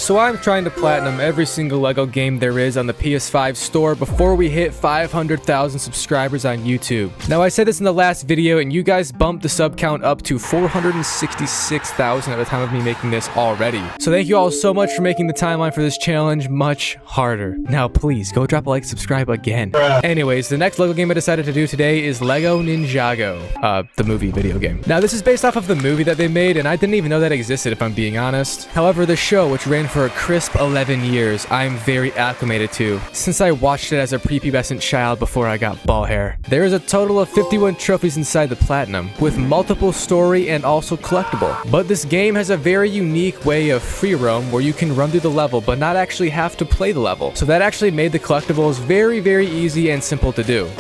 So I'm trying to platinum every single Lego game there is on the PS5 store before we hit 500,000 subscribers on YouTube. Now I said this in the last video and you guys bumped the sub count up to 466,000 at the time of me making this already. So thank you all so much for making the timeline for this challenge much harder. Now please go drop a like, subscribe again. Anyways, the next Lego game I decided to do today is Lego Ninjago, the movie video game. Now this is based off of the movie that they made and I didn't even know that existed if I'm being honest. However, the show, which ran for a crisp 11 years, I'm very acclimated to since I watched it as a prepubescent child before I got ball hair. There is a total of 51 trophies inside the platinum, with multiple story and also collectible. But this game has a very unique way of free roam where you can run through the level but not actually have to play the level. So that actually made the collectibles very easy and simple to do.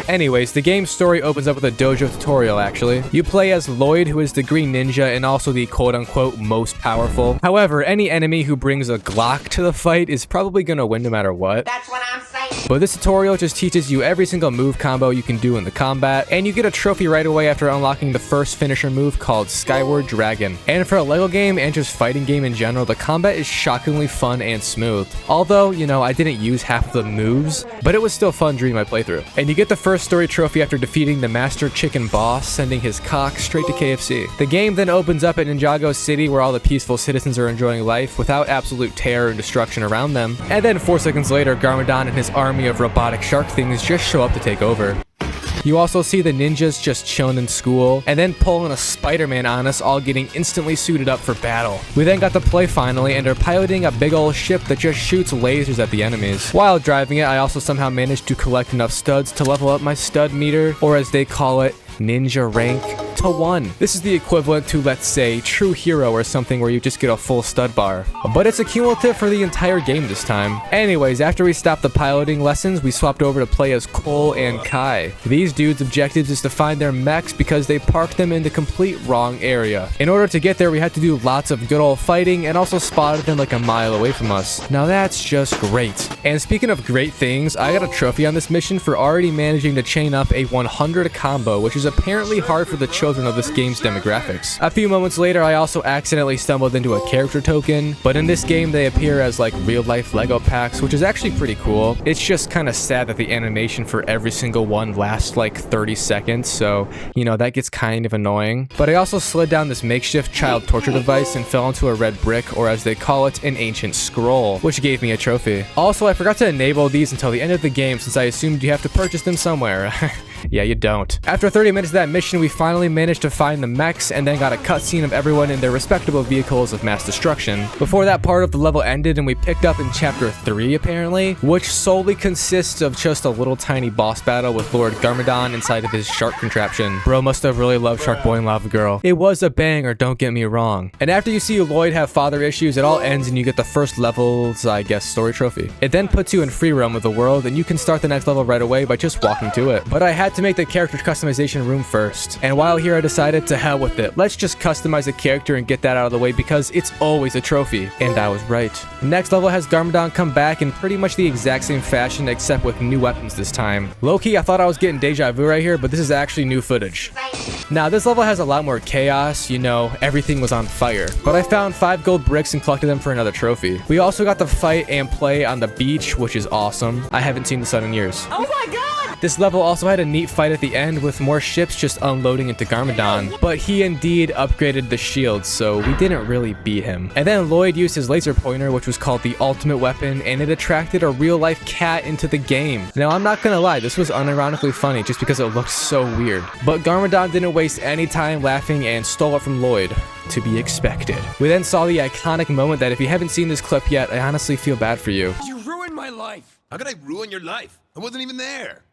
Anyways, the game's story opens up with a dojo tutorial actually. You play as Lloyd, who is the green ninja and also the quote-unquote most powerful. However, any enemy who brings a Glock to the fight is probably gonna win no matter what. That's what I'm saying. But this tutorial just teaches you every single move combo you can do in the combat, and you get a trophy right away after unlocking the first finisher move called Skyward Dragon. And for a Lego game and just fighting game in general, the combat is shockingly fun and smooth. Although, you know, I didn't use half of the moves, but it was still fun during my playthrough. And you get the first story trophy after defeating the Master Chicken Boss, sending his cock straight to KFC. The game then opens up at Ninjago City where all the peaceful citizens are enjoying life without absolute terror and destruction around them. And then 4 seconds later, Garmadon and his army of robotic shark things just show up to take over. You also see the ninjas just chilling in school, and then pulling a Spider-Man on us, all getting instantly suited up for battle. We then got to play finally, and are piloting a big old ship that just shoots lasers at the enemies. While driving it, I also somehow managed to collect enough studs to level up my stud meter, or as they call it, ninja rank, to 1. This is the equivalent to, let's say, True Hero or something where you just get a full stud bar. But it's a cumulative for the entire game this time. Anyways, after we stopped the piloting lessons, we swapped over to play as Cole and Kai. These dudes' objectives is to find their mechs because they parked them in the complete wrong area. In order to get there, we had to do lots of good old fighting and also spotted them like a mile away from us. Now that's just great. And speaking of great things, I got a trophy on this mission for already managing to chain up a 100 combo, which is apparently hard for the children of this game's demographics. A few moments later, I also accidentally stumbled into a character token, but in this game they appear as like real-life Lego packs, which is actually pretty cool. It's just kind of sad that the animation for every single one lasts like 30 seconds, so, you know, that gets kind of annoying. But I also slid down this makeshift child torture device and fell into a red brick, or as they call it, an ancient scroll, which gave me a trophy. Also, I forgot to enable these until the end of the game since I assumed you have to purchase them somewhere. Yeah, you don't. After 30 minutes of that mission, we finally managed to find the mechs and then got a cutscene of everyone in their respectable vehicles of mass destruction. Before that part of the level ended and we picked up in chapter 3 apparently, which solely consists of just a little tiny boss battle with Lord Garmadon inside of his shark contraption. Bro must have really loved Shark Boy and Lava Girl. It was a banger, don't get me wrong. And after you see Lloyd have father issues, it all ends and you get the first level's, I guess, story trophy. It then puts you in free roam of the world and you can start the next level right away by just walking to it. But I had to make the character customization room first, and while here I decided to hell with it. Let's just customize a character and get that out of the way because it's always a trophy, and I was right. The next level has Garmadon come back in pretty much the exact same fashion except with new weapons this time. Low-key, I thought I was getting deja vu right here, but this is actually new footage. Now this level has a lot more chaos, you know, everything was on fire. But I found 5 gold bricks and collected them for another trophy. We also got to fight and play on the beach, which is awesome. I haven't seen the sun in years. Oh my god! This level also had a neat fight at the end with more ships just unloading into Garmadon, but he indeed upgraded the shield, so we didn't really beat him. And then Lloyd used his laser pointer, which was called the ultimate weapon, and it attracted a real-life cat into the game. Now I'm not gonna lie, this was unironically funny just because it looked so weird. But Garmadon didn't waste any time laughing and stole it from Lloyd. To be expected. We then saw the iconic moment that if you haven't seen this clip yet, I honestly feel bad for you. You ruined my life. How could I ruin your life? I wasn't even there.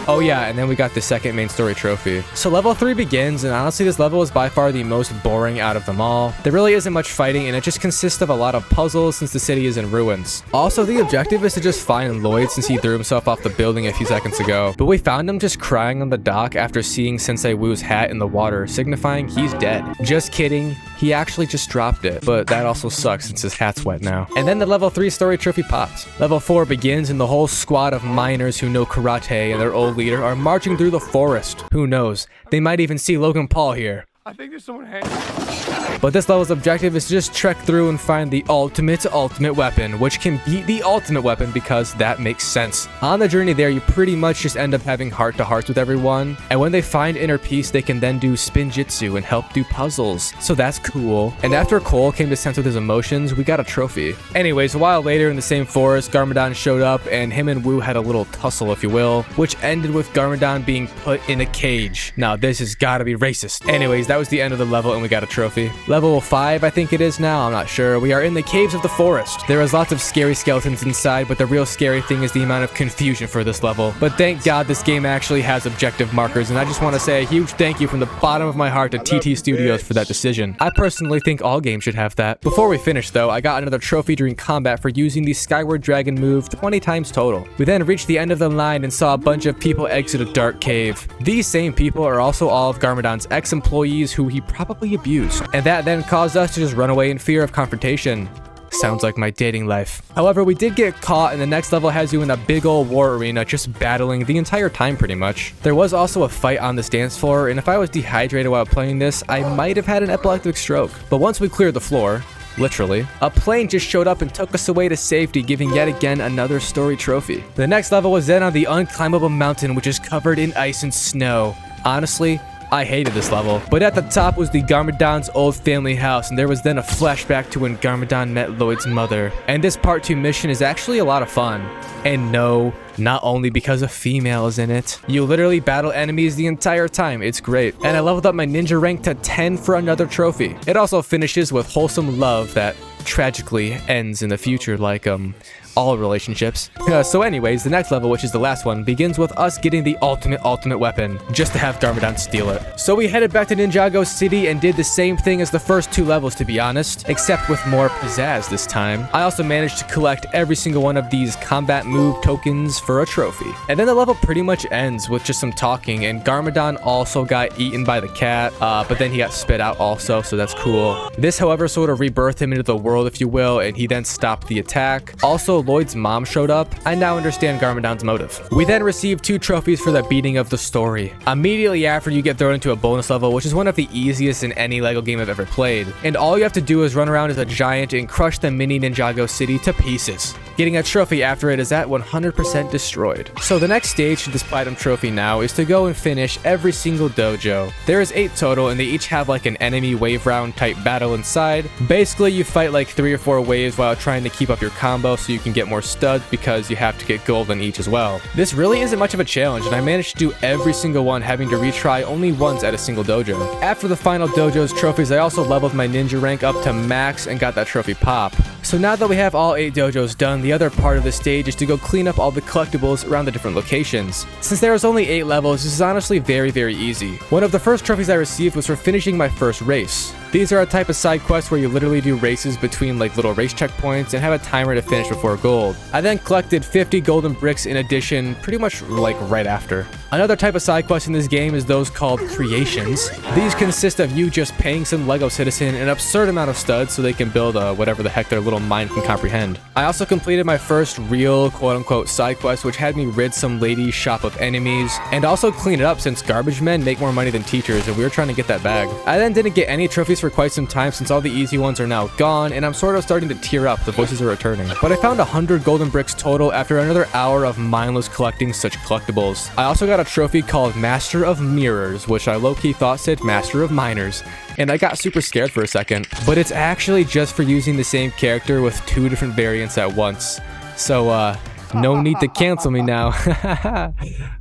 Oh yeah, and then we got the second main story trophy. So level 3 begins, and honestly this level is by far the most boring out of them all. There really isn't much fighting, and it just consists of a lot of puzzles since the city is in ruins. Also, the objective is to just find Lloyd since he threw himself off the building a few seconds ago. But we found him just crying on the dock after seeing Sensei Wu's hat in the water, signifying he's dead. Just kidding. He actually just dropped it, but that also sucks since his hat's wet now. And then the level 3 story trophy pops. Level 4 begins and the whole squad of miners who know karate and their old leader are marching through the forest. Who knows? They might even see Logan Paul here. I think there's someone hanging. But this level's objective is to just trek through and find the ultimate weapon, which can beat the ultimate weapon because that makes sense. On the journey there, you pretty much just end up having heart-to-hearts with everyone, and when they find inner peace, they can then do spinjitzu and help do puzzles. So that's cool. And after Cole came to sense with his emotions, we got a trophy. Anyways, a while later in the same forest, Garmadon showed up, and him and Wu had a little tussle, if you will, which ended with Garmadon being put in a cage. Now, this has gotta be racist. Anyways, that was the end of the level, and we got a trophy. Level 5, I think it is now, I'm not sure. We are in the caves of the forest. There is lots of scary skeletons inside, but the real scary thing is the amount of confusion for this level. But thank God this game actually has objective markers, and I just want to say a huge thank you from the bottom of my heart to TT Studios for that decision. I personally think all games should have that. Before we finish though, I got another trophy during combat for using the Skyward Dragon move 20 times total. We then reached the end of the line and saw a bunch of people exit a dark cave. These same people are also all of Garmadon's ex-employees who he probably abused, and that then caused us to just run away in fear of confrontation. Sounds like my dating life. However, we did get caught, and the next level has you in a big old war arena just battling the entire time pretty much. There was also a fight on this dance floor, and if I was dehydrated while playing this, I might have had an epileptic stroke. But once we cleared the floor, literally, a plane just showed up and took us away to safety, giving yet again another story trophy. The next level was then on the unclimbable mountain, which is covered in ice and snow. Honestly, I hated this level, but at the top was the Garmadon's old family house, and there was then a flashback to when Garmadon met Lloyd's mother. And this part 2 mission is actually a lot of fun. And no, not only because a female is in it. You literally battle enemies the entire time. It's great. And I leveled up my ninja rank to 10 for another trophy. It also finishes with wholesome love that tragically ends in the future, like all relationships. So anyways, the next level, which is the last one, begins with us getting the ultimate weapon, just to have Garmadon steal it. So we headed back to Ninjago City and did the same thing as the first 2 levels, to be honest, except with more pizzazz this time. I also managed to collect every single one of these combat move tokens for a trophy. And then the level pretty much ends with just some talking, and Garmadon also got eaten by the cat, but then he got spit out also, so that's cool. This, however, sort of rebirthed him into the world, if you will, and he then stopped the attack. Also, Lloyd's mom showed up. I now understand Garmadon's motive. We then received 2 trophies for the beating of the story. Immediately after, you get thrown into a bonus level, which is one of the easiest in any Lego game I've ever played. And all you have to do is run around as a giant and crush the mini Ninjago city to pieces. Getting a trophy after it is at 100% destroyed. So the next stage to this platinum trophy now is to go and finish every single dojo. There is 8 total, and they each have like an enemy wave round type battle inside. Basically, you fight like 3 or 4 waves while trying to keep up your combo so you can get more studs, because you have to get gold on each as well. This really isn't much of a challenge, and I managed to do every single one, having to retry only once at a single dojo. After the final dojo's trophies, I also leveled my ninja rank up to max and got that trophy pop. So now that we have all 8 dojos done, the other part of the stage is to go clean up all the collectibles around the different locations. Since there was only 8 levels, this is honestly very easy. One of the first trophies I received was for finishing my first race. These are a type of side quest where you literally do races between like little race checkpoints and have a timer to finish before gold. I then collected 50 golden bricks in addition, pretty much like right after. Another type of side quest in this game is those called creations. These consist of you just paying some Lego citizen an absurd amount of studs so they can build whatever the heck their little mind can comprehend. I also completed my first real quote-unquote side quest, which had me rid some lady's shop of enemies and also clean it up since garbage men make more money than teachers, and we were trying to get that bag. I then didn't get any trophies for quite some time since all the easy ones are now gone, and I'm sort of starting to tear up. The voices are returning. But I found 100 golden bricks total after another hour of mindless collecting such collectibles. I also got a trophy called Master of Mirrors, which I low-key thought said Master of Minors, and I got super scared for a second. But it's actually just for using the same character with 2 different variants at once. So, no need to cancel me now.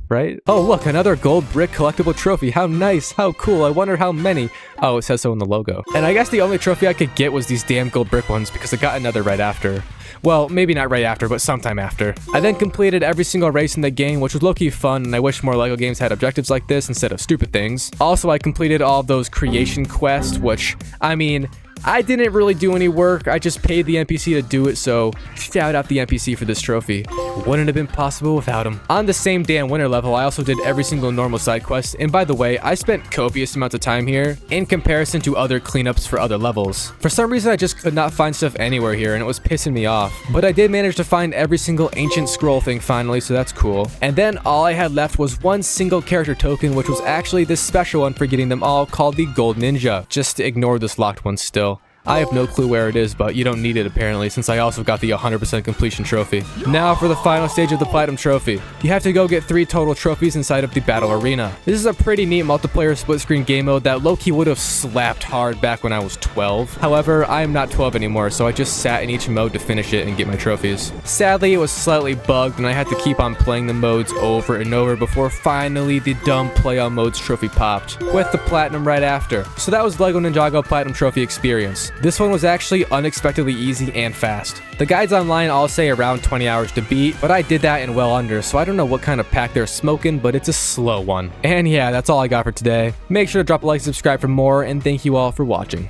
Right? Oh, look, another gold brick collectible trophy. How nice. How cool. I wonder how many. Oh, it says so in the logo. And I guess the only trophy I could get was these damn gold brick ones, because I got another right after. Well, maybe not right after, but sometime after. I then completed every single race in the game, which was low-key fun, and I wish more Lego games had objectives like this instead of stupid things. Also, I completed all of those creation quests, which, I mean, I didn't really do any work, I just paid the NPC to do it, so shout out the NPC for this trophy. Wouldn't have been possible without him. On the same day and winter level, I also did every single normal side quest, and by the way, I spent copious amounts of time here in comparison to other cleanups for other levels. For some reason, I just could not find stuff anywhere here, and it was pissing me off. But I did manage to find every single ancient scroll thing finally, so that's cool. And then all I had left was one single character token, which was actually this special one for getting them all called the Gold Ninja. Just to ignore this locked one still. I have no clue where it is, but you don't need it apparently, since I also got the 100% completion trophy. Now for the final stage of the Platinum Trophy. You have to go get 3 total trophies inside of the Battle Arena. This is a pretty neat multiplayer split-screen game mode that low-key would have slapped hard back when I was 12. However, I am not 12 anymore, so I just sat in each mode to finish it and get my trophies. Sadly, it was slightly bugged, and I had to keep on playing the modes over and over before finally the dumb Play All Modes trophy popped, with the Platinum right after. So that was Lego Ninjago Platinum Trophy experience. This one was actually unexpectedly easy and fast. The guides online all say around 20 hours to beat, but I did that in well under, so I don't know what kind of pack they're smoking, but it's a slow one. And yeah, that's all I got for today. Make sure to drop a like and subscribe for more, and thank you all for watching.